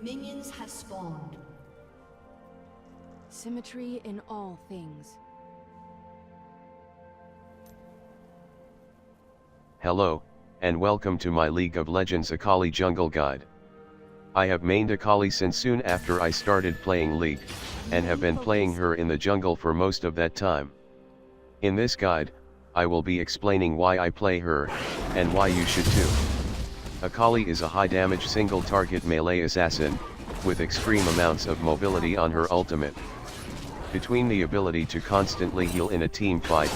Minions have spawned. Symmetry in all things. Hello, and welcome to my League of Legends Akali Jungle Guide. I have mained Akali since soon after I started playing League, and have been playing her in the jungle for most of that time. In this guide, I will be explaining why I play her, and why you should too. Akali is a high damage single target melee assassin, with extreme amounts of mobility on her ultimate. Between the ability to constantly heal in a team fight,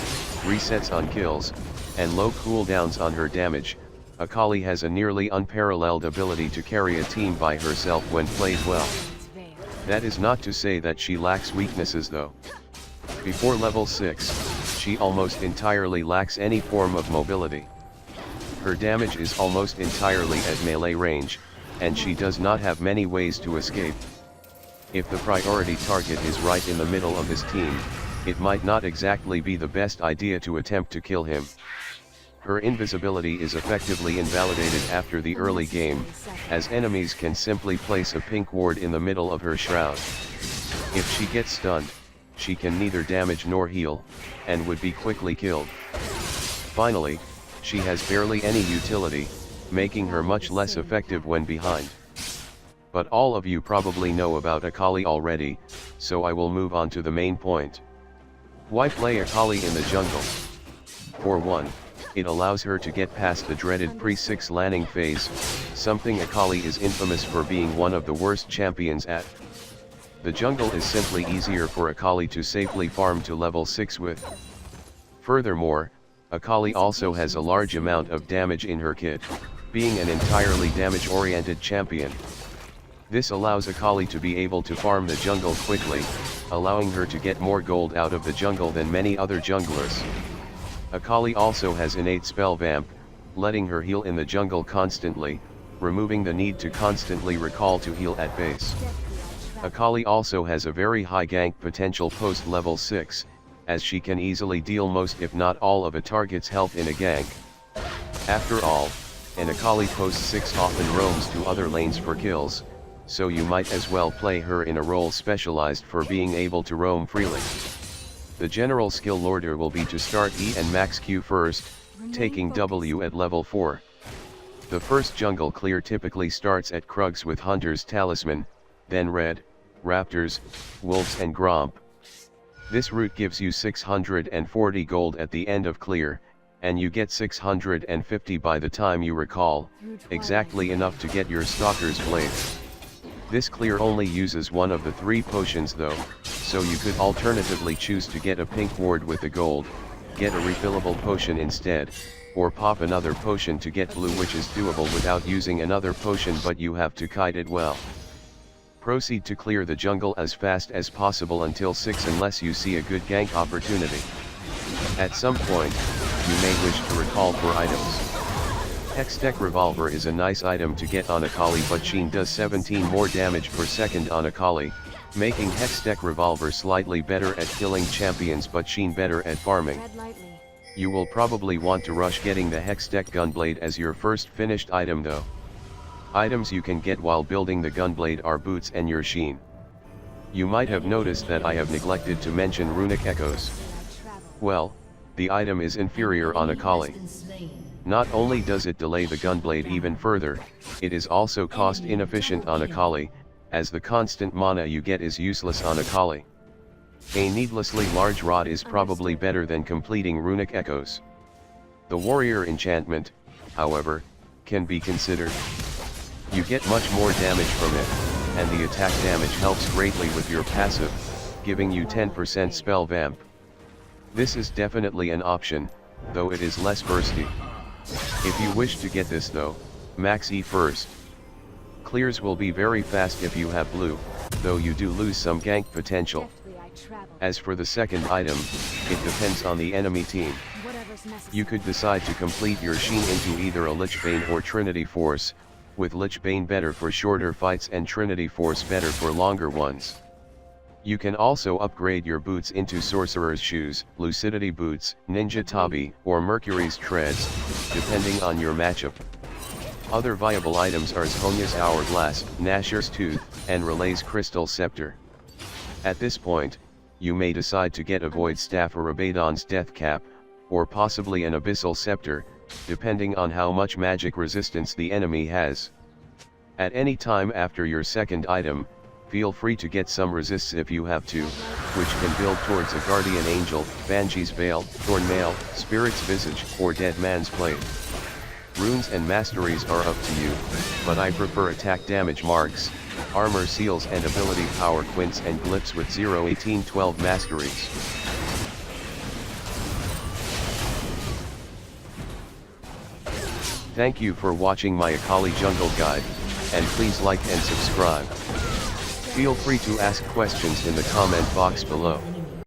resets on kills, and low cooldowns on her damage, Akali has a nearly unparalleled ability to carry a team by herself when played well. That is not to say that she lacks weaknesses though. Before level 6, she almost entirely lacks any form of mobility. Her damage is almost entirely at melee range, and she does not have many ways to escape. If the priority target is right in the middle of this team, it might not exactly be the best idea to attempt to kill him. Her invisibility is effectively invalidated after the early game, as enemies can simply place a pink ward in the middle of her shroud. If she gets stunned, she can neither damage nor heal, and would be quickly killed. Finally, she has barely any utility, making her much less effective when behind. But all of you probably know about Akali already, so I will move on to the main point. Why play Akali in the jungle? For one, it allows her to get past the dreaded pre-6 landing phase, something Akali is infamous for being one of the worst champions at. The jungle is simply easier for Akali to safely farm to level 6 with. Furthermore, Akali also has a large amount of damage in her kit, being an entirely damage-oriented champion. This allows Akali to be able to farm the jungle quickly, allowing her to get more gold out of the jungle than many other junglers. Akali also has innate spell vamp, letting her heal in the jungle constantly, removing the need to constantly recall to heal at base. Akali also has a very high gank potential post level 6, as she can easily deal most if not all of a target's health in a gank. After all, an Akali post 6 often roams to other lanes for kills, so you might as well play her in a role specialized for being able to roam freely. The general skill order will be to start E and max Q first, taking W at level 4. The first jungle clear typically starts at Krugs with Hunter's Talisman, then Red, Raptors, Wolves and Gromp. This route gives you 640 gold at the end of clear, and you get 650 by the time you recall, exactly enough to get your Stalker's Blade. This clear only uses one of the 3 potions though, so you could alternatively choose to get a pink ward with the gold, get a refillable potion instead, or pop another potion to get blue, which is doable without using another potion, but you have to kite it well. Proceed to clear the jungle as fast as possible until 6 unless you see a good gank opportunity. At some point, you may wish to recall for items. Hextech Revolver is a nice item to get on Akali, but Sheen does 17 more damage per second on Akali, making Hextech Revolver slightly better at killing champions but Sheen better at farming. You will probably want to rush getting the Hextech Gunblade as your first finished item though. Items you can get while building the Gunblade are boots and your Sheen. You might have noticed that I have neglected to mention Runic Echoes. Well, the item is inferior on Akali. Not only does it delay the Gunblade even further, it is also cost inefficient on Akali, as the constant mana you get is useless on Akali. A needlessly large rod is probably better than completing Runic Echoes. The Warrior enchantment, however, can be considered. You get much more damage from it, and the attack damage helps greatly with your passive, giving you 10% spell vamp. This is definitely an option, though it is less bursty. If you wish to get this though, max E first. Clears will be very fast if you have blue, though you do lose some gank potential. As for the second item, it depends on the enemy team. You could decide to complete your Sheen into either a Lichbane or Trinity Force, with Lichbane better for shorter fights and Trinity Force better for longer ones. You can also upgrade your boots into Sorcerer's Shoes, Lucidity Boots, Ninja Tabi, or Mercury's Treads, depending on your matchup. Other viable items are Zhonya's Hourglass, Nashor's Tooth, and Relay's Crystal Scepter. At this point, you may decide to get a Void Staff or Abaddon's Death Cap, or possibly an Abyssal Scepter, depending on how much magic resistance the enemy has. At any time after your second item, feel free to get some resists if you have to, which can build towards a Guardian Angel, Banshee's Veil, Thornmail, Spirit's Visage, or Dead Man's Blade. Runes and masteries are up to you, but I prefer attack damage marks, armor seals and ability power quints and glyphs with 0-18-12 masteries. Thank you for watching my Akali Jungle Guide, and please like and subscribe. Feel free to ask questions in the comment box below.